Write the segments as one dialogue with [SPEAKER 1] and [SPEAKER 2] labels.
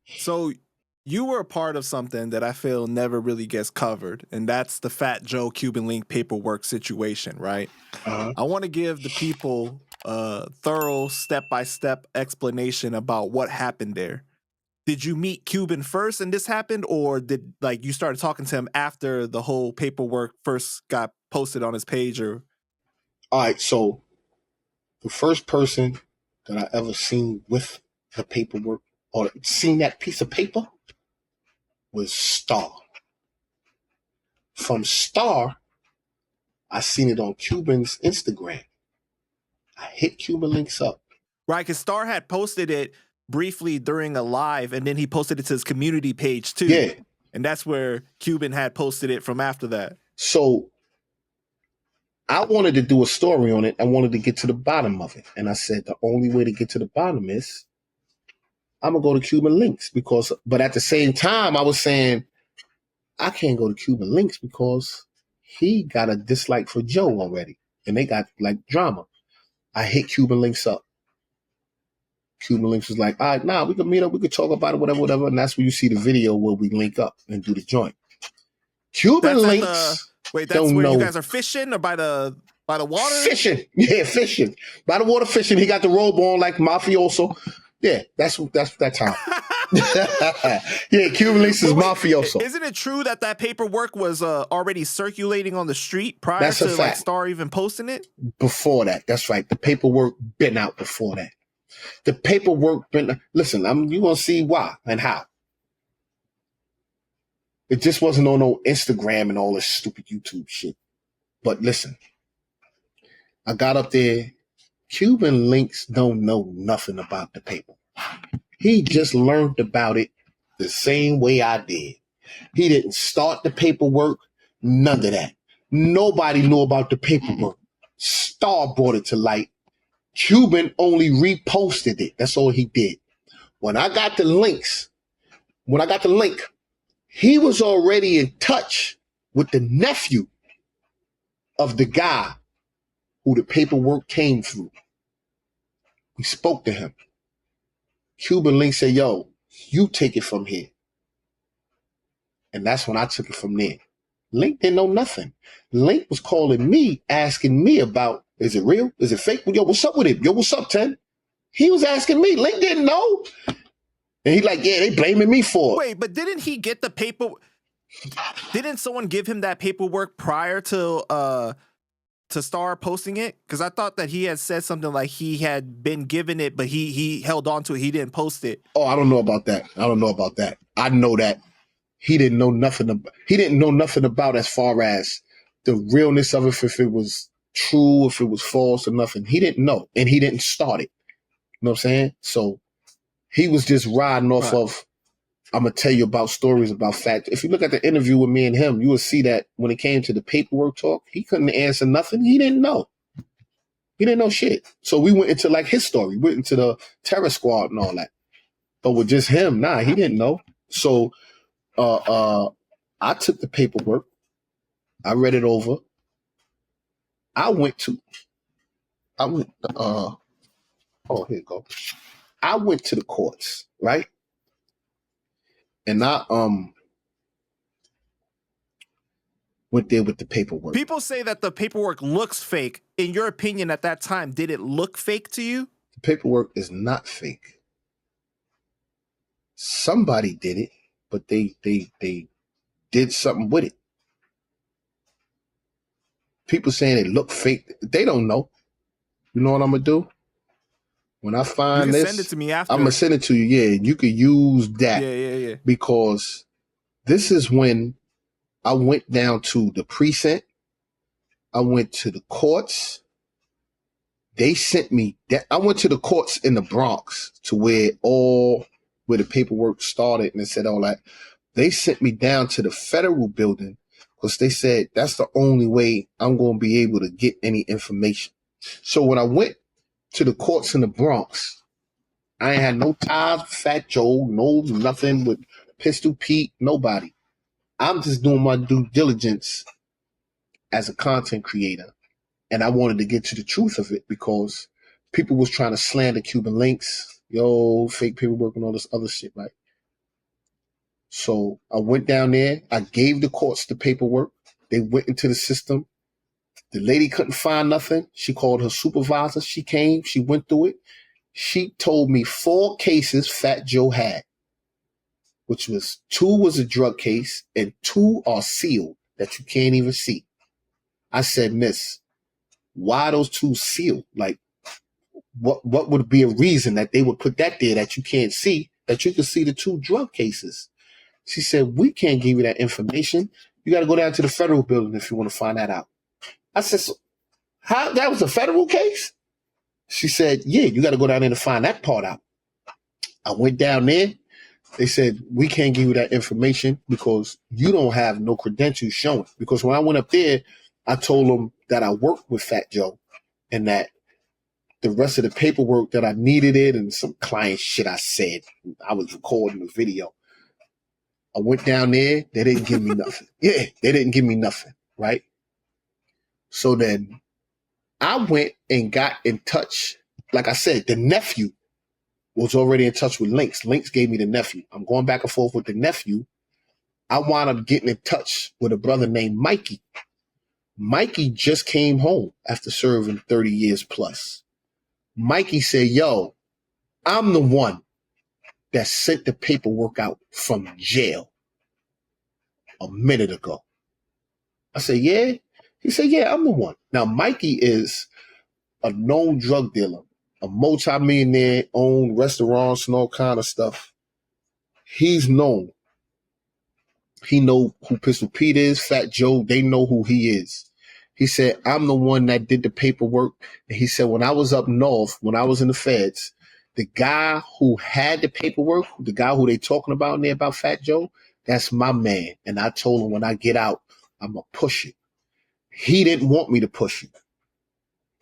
[SPEAKER 1] So you were a part of something that I feel never really gets covered, and that's the Fat Joe Cuban Link paperwork situation, right? I want to give the people a thorough step-by-step explanation about what happened there. Did you meet Cuban first and this happened, or did like you started talking to him after the whole paperwork first got posted on his page? Or
[SPEAKER 2] all right, so the first person that I ever seen with the paperwork or seen that piece of paper was Star. From Star, I seen it on Cuban's Instagram. I hit Cuban Links up.
[SPEAKER 1] Right, because Star had posted it briefly during a live, and then he posted it to his community page too.
[SPEAKER 2] Yeah.
[SPEAKER 1] And that's where Cuban had posted it from after that.
[SPEAKER 2] So I wanted to do a story on it. I wanted to get to the bottom of it. And I said, the only way to get to the bottom is I'm going to go to Cuban Links but at the same time, I was saying, I can't go to Cuban Links because he got a dislike for Joe already. And they got like drama. I hit Cuban Links up. Cuban Links was like, all right, nah, we can meet up. We can talk about it, whatever. And that's where you see the video where we link up and do the joint. Cuban Links.
[SPEAKER 1] That's where you guys are fishing or by the water?
[SPEAKER 2] Fishing. Yeah, fishing. By the water fishing. He got the robe on like mafioso. Yeah, that's that time. Yeah, Cuban Links is mafioso.
[SPEAKER 1] Isn't it true that paperwork was already circulating on the street prior
[SPEAKER 2] that's
[SPEAKER 1] to
[SPEAKER 2] like
[SPEAKER 1] Star even posting it?
[SPEAKER 2] Before that, that's right. The paperwork been out before that. The paperwork been. Listen, you gonna see why and how. It just wasn't on no Instagram and all this stupid YouTube shit. But listen, I got up there. Cuban Links don't know nothing about the paper. He just learned about it the same way I did. He didn't start the paperwork, none of that. Nobody knew about the paperwork. Star brought it to light. Cuban only reposted it. That's all he did. When I got the link, he was already in touch with the nephew of the guy who the paperwork came through. We spoke to him. Cuban Link said, yo, you take it from here. And that's when I took it from there. Link didn't know nothing. Link was calling me, asking me about, is it real? Is it fake? Yo, what's up with it? Yo, what's up, Ten? He was asking me. Link didn't know. And he like, yeah, they blaming me for it.
[SPEAKER 1] Wait, but didn't he get the paper? Didn't someone give him that paperwork prior to Star posting it? Because I thought that he had said something like he had been given it, but he held on to it. He didn't post it.
[SPEAKER 2] Oh, I don't know about that. I know that he didn't know nothing. He didn't know nothing about as far as the realness of it, if it was true, if it was false or nothing. He didn't know, and he didn't start it. You know what I'm saying? So he was just riding off of, I'm going to tell you about stories about fact. If you look at the interview with me and him, you will see that when it came to the paperwork talk, he couldn't answer nothing. He didn't know. He didn't know shit. So we went into like his story, went into the terror squad and all that. But with just him, nah, he didn't know. So I took the paperwork. I read it over. I went to the courts, right? And I went there with the paperwork.
[SPEAKER 1] People say that the paperwork looks fake. In your opinion, at that time, did it look fake to you?
[SPEAKER 2] The paperwork is not fake. Somebody did it, but they did something with it. People saying it looked fake. They don't know. You know what I'm gonna do? When I find this,
[SPEAKER 1] send it to me after.
[SPEAKER 2] I'm gonna send it to you. Yeah, you could use that.
[SPEAKER 1] Yeah.
[SPEAKER 2] Because this is when I went down to the precinct. I went to the courts. They sent me that. I went to the courts in the Bronx to where the paperwork started and it said all that. They sent me down to the federal building because they said that's the only way I'm going to be able to get any information. So when I went to the courts in the Bronx, I ain't had no ties with Fat Joe, no nothing with Pistol Pete, nobody. I'm just doing my due diligence as a content creator. And I wanted to get to the truth of it because people was trying to slander Cuban Links. yo, fake paperwork and all this other shit, right? So I went down there. I gave the courts the paperwork. They went into the system. The lady couldn't find nothing. She called her supervisor. She came. She went through it. She told me 4 cases Fat Joe had, which was 2 was a drug case and 2 are sealed that you can't even see. I said, Miss, why are those 2 sealed? Like, what would be a reason that they would put that there that you can't see, that you can see the 2 drug cases? She said, we can't give you that information. You got to go down to the federal building if you want to find that out. I said, so how, that was a federal case? She said, yeah, you got to go down there to find that part out. I went down there. They said, we can't give you that information because you don't have no credentials showing. Because when I went up there, I told them that I worked with Fat Joe and that the rest of the paperwork that I needed it and some client shit I said. I was recording the video. I went down there. They didn't give me nothing. Yeah, they didn't give me nothing, right? So then I went and got in touch. Like I said, the nephew was already in touch with Links. Links gave me the nephew. I'm going back and forth with the nephew. I wound up getting in touch with a brother named Mikey. Mikey just came home after serving 30 years plus. Mikey said, yo, I'm the one that sent the paperwork out from jail a minute ago. I said, yeah? He said, yeah, I'm the one. Now, Mikey is a known drug dealer, a multimillionaire, owned restaurants and all kind of stuff. He's known. He know who Pistol Pete is, Fat Joe, they know who he is. He said, I'm the one that did the paperwork. And he said, when I was up north, when I was in the feds, the guy who had the paperwork, the guy who they talking about in there about Fat Joe, that's my man. And I told him when I get out, I'm going to push it. He didn't want me to push it.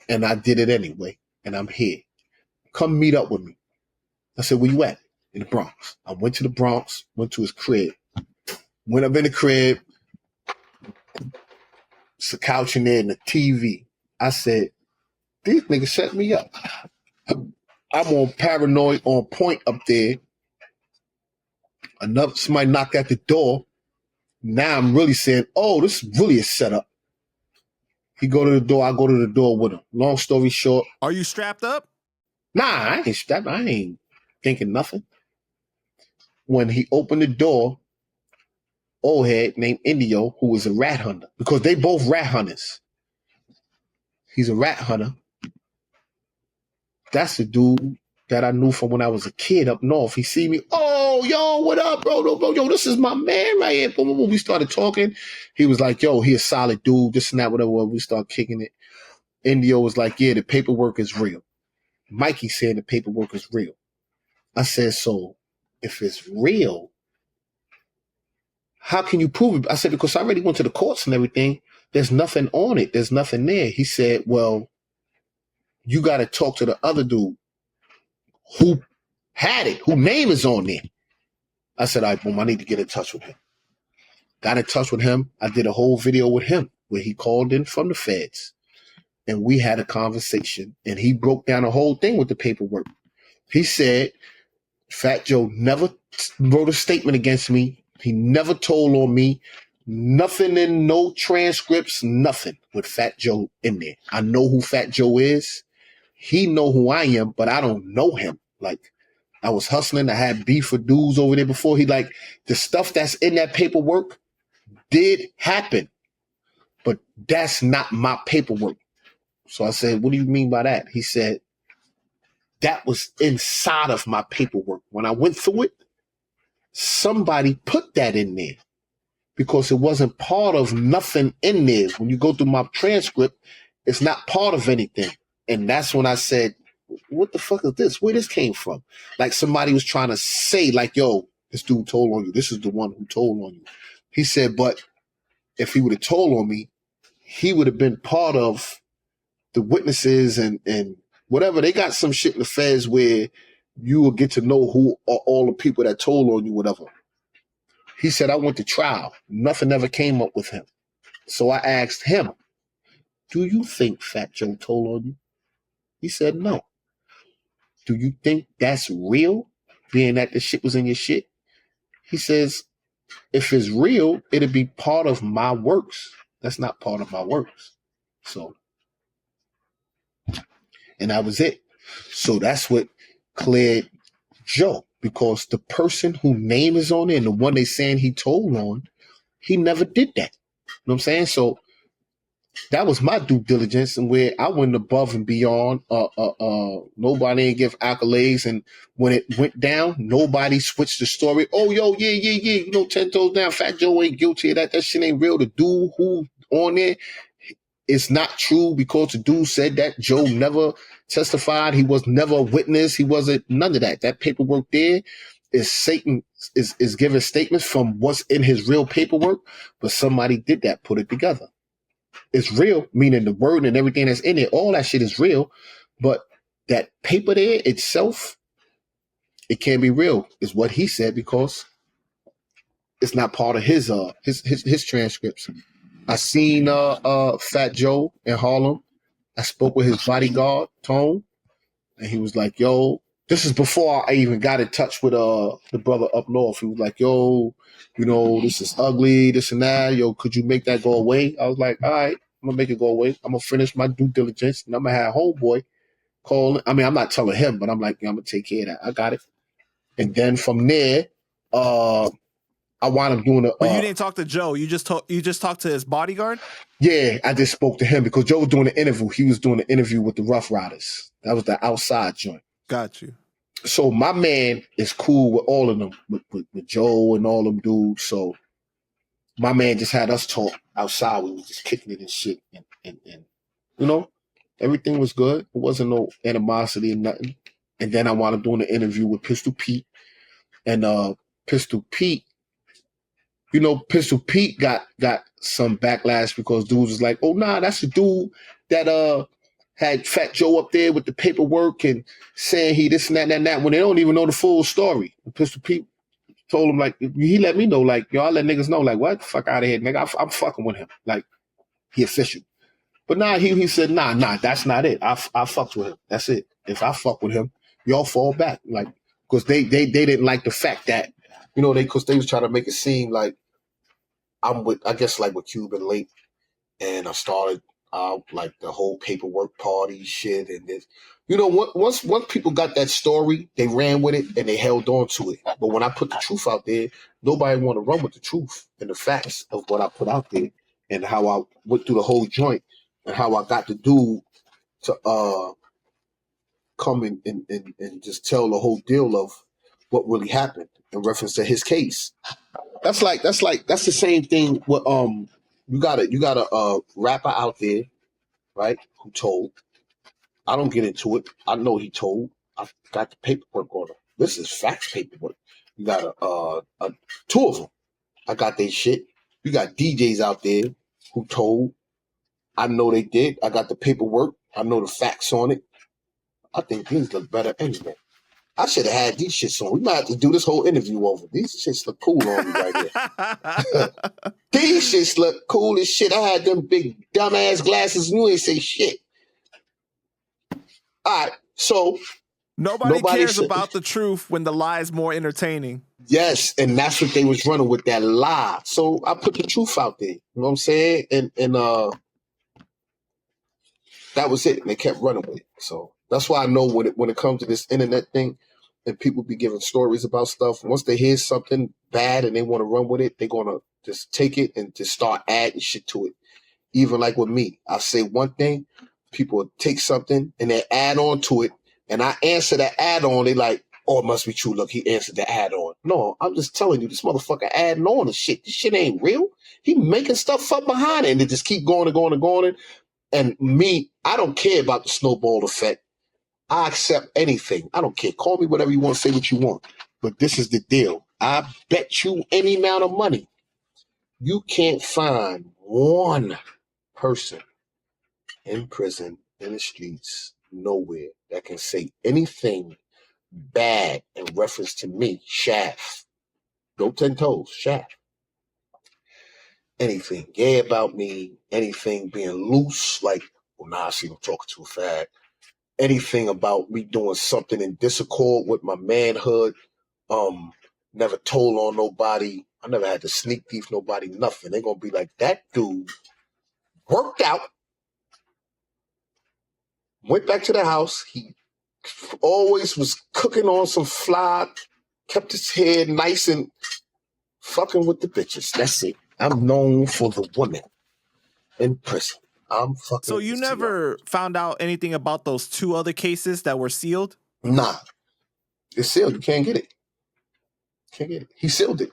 [SPEAKER 2] And I did it anyway. And I'm here. Come meet up with me. I said, where you at? In the Bronx. I went to the Bronx, went to his crib. Went up in the crib. It's a couch in there and a TV. I said, these niggas set me up. I'm on paranoid on point up there. Somebody knocked at the door. Now I'm really saying, oh, this is really a setup. He go to the door, I go to the door with him. Long story short.
[SPEAKER 1] Are you strapped up?
[SPEAKER 2] Nah, I ain't strapped. I ain't thinking nothing. When he opened the door, old head named Indio, who was a rat hunter, because they both rat hunters. He's a rat hunter. That's the dude that I knew from when I was a kid up north. He see me, oh, yo, what up, bro? Yo, this is my man right here. Boom, boom, boom. We started talking. He was like, yo, he a solid dude, this and that, whatever. We started kicking it. Indio was like, yeah, the paperwork is real. Mikey said the paperwork is real. I said, so if it's real, how can you prove it? I said, because I already went to the courts and everything. There's nothing on it. There's nothing there. He said, well, you got to talk to the other dude who had it, whose name is on there. I said, all right, boom, I need to get in touch with him. Got in touch with him. I did a whole video with him where he called in from the feds. And we had a conversation. And he broke down the whole thing with the paperwork. He said, Fat Joe never wrote a statement against me. He never told on me. Nothing in no transcripts, nothing with Fat Joe in there. I know who Fat Joe is. He know who I am, but I don't know him. Like, I was hustling. I had beef with dudes over there before. He like, the stuff that's in that paperwork did happen, but that's not my paperwork. So I said, what do you mean by that? He said, that was inside of my paperwork. When I went through it, somebody put that in there because it wasn't part of nothing in there. When you go through my transcript, it's not part of anything. And that's when I said, what the fuck is this? Where this came from? Like somebody was trying to say like, yo, this dude told on you. This is the one who told on you. He said, but if he would have told on me, he would have been part of the witnesses and whatever. They got some shit in the feds where you will get to know who are all the people that told on you, whatever. He said, I went to trial. Nothing ever came up with him. So I asked him, do you think Fat Joe told on you? He said, no. do you think that's real? Being that the shit was in your shit? He says, if it's real, it'll be part of my works. That's not part of my works. So, and that was it. So that's what cleared Joe, because the person whose name is on it and the one they saying he told on, he never did that. You know what I'm saying? So that was my due diligence, and where I went above and beyond. Nobody didn't give accolades, and when it went down, nobody switched the story. Oh, yo, yeah. 10 toes down, Fat Joe ain't guilty of that. That shit ain't real. The dude who on there, it's not true because the dude said that Joe never testified. He was never a witness. He wasn't none of that. That paperwork there is Satan is giving statements from what's in his real paperwork, but somebody did that, put it together. It's real, meaning the word and everything that's in it, all that shit is real, but that paper there itself, it can't be real, is what he said, because it's not part of his transcripts. I seen Fat Joe in Harlem. I spoke with his bodyguard, Tone, and he was like, yo, this is before I even got in touch with the brother up north. He was like, yo, this is ugly, this and that. Yo, could you make that go away? I was like, all right, I'm going to make it go away. I'm going to finish my due diligence, and I'm going to have homeboy call. I mean, I'm not telling him, but I'm like, I'm going to take care of that. I got it. And then from there, I wound up doing
[SPEAKER 1] But you didn't talk to Joe. You just talked to his bodyguard?
[SPEAKER 2] Yeah, I just spoke to him because Joe was doing the interview. He was doing the interview with the Rough Riders. That was the outside joint.
[SPEAKER 1] Got you.
[SPEAKER 2] So my man is cool with all of them, with Joe and all them dudes. So my man just had us talk outside. We was just kicking it and shit. And everything was good. It wasn't no animosity and nothing. And then I wound up doing the interview with Pistol Pete. And Pistol Pete, Pistol Pete got some backlash because dudes was like, oh, nah, that's the dude that had Fat Joe up there with the paperwork and saying he this and that and that, when they don't even know the full story. And Pistol Pete told him, like, he let me know, like, yo, I let niggas know, like, what? Fuck out of here, nigga. I'm fucking with him. Like, he official. But he said, nah, that's not it. I fucked with him. That's it. If I fuck with him, y'all fall back. Like, because they didn't like the fact that, because they was trying to make it seem like I'm with Cuban Link, and I started like the whole paperwork party shit, and this, once people got that story, they ran with it and they held on to it. But when I put the truth out there, nobody want to run with the truth and the facts of what I put out there and how I went through the whole joint and how I got the dude to come and just tell the whole deal of what really happened in reference to his case. That's the same thing with you got a rapper out there, right, who told. I don't get into it. I know he told. I got the paperwork on him. This is facts paperwork. You got a two of them. I got their shit. You got DJs out there who told. I know they did. I got the paperwork. I know the facts on it. I think things look better anyway. I should have had these shits on. We might have to do this whole interview over. These shits look cool on me right here. These shits look cool as shit. I had them big dumbass glasses and you ain't say shit. All right, so
[SPEAKER 1] nobody cares about the truth when the lie's more entertaining.
[SPEAKER 2] Yes, and that's what they was running with, that lie. So I put the truth out there. You know what I'm saying? And that was it. And they kept running with it. So that's why I know when it comes to this internet thing, and people be giving stories about stuff, once they hear something bad and they want to run with it, they're going to just take it and just start adding shit to it. Even like with me, I say one thing, people take something and they add on to it, and I answer that add-on, they like, oh, it must be true. Look, he answered the add-on. No, I'm just telling you, this motherfucker adding on and shit. This shit ain't real. He making stuff up behind it, and they just keep going and going and going. And me, I don't care about the snowball effect. I accept anything. I don't care. Call me whatever you want, say what you want. But this is the deal. I bet you any amount of money, you can't find one person in prison, in the streets, nowhere, that can say anything bad in reference to me, Shaft. No 10 toes, Shaft. Anything gay about me, anything being loose, like, well, nah, I see him talking too fast. anything about me doing something in disaccord with my manhood. Never told on nobody. I never had to sneak thief nobody, nothing. They're going to be like, that dude worked out, went back to the house. He always was cooking on some fly, kept his head nice and fucking with the bitches. That's it. I'm known for the women in prison. I'm fucking.
[SPEAKER 1] So you never found out anything about those 2 other cases that were sealed?
[SPEAKER 2] Nah. It's sealed. You can't get it. Can't get it. He sealed it.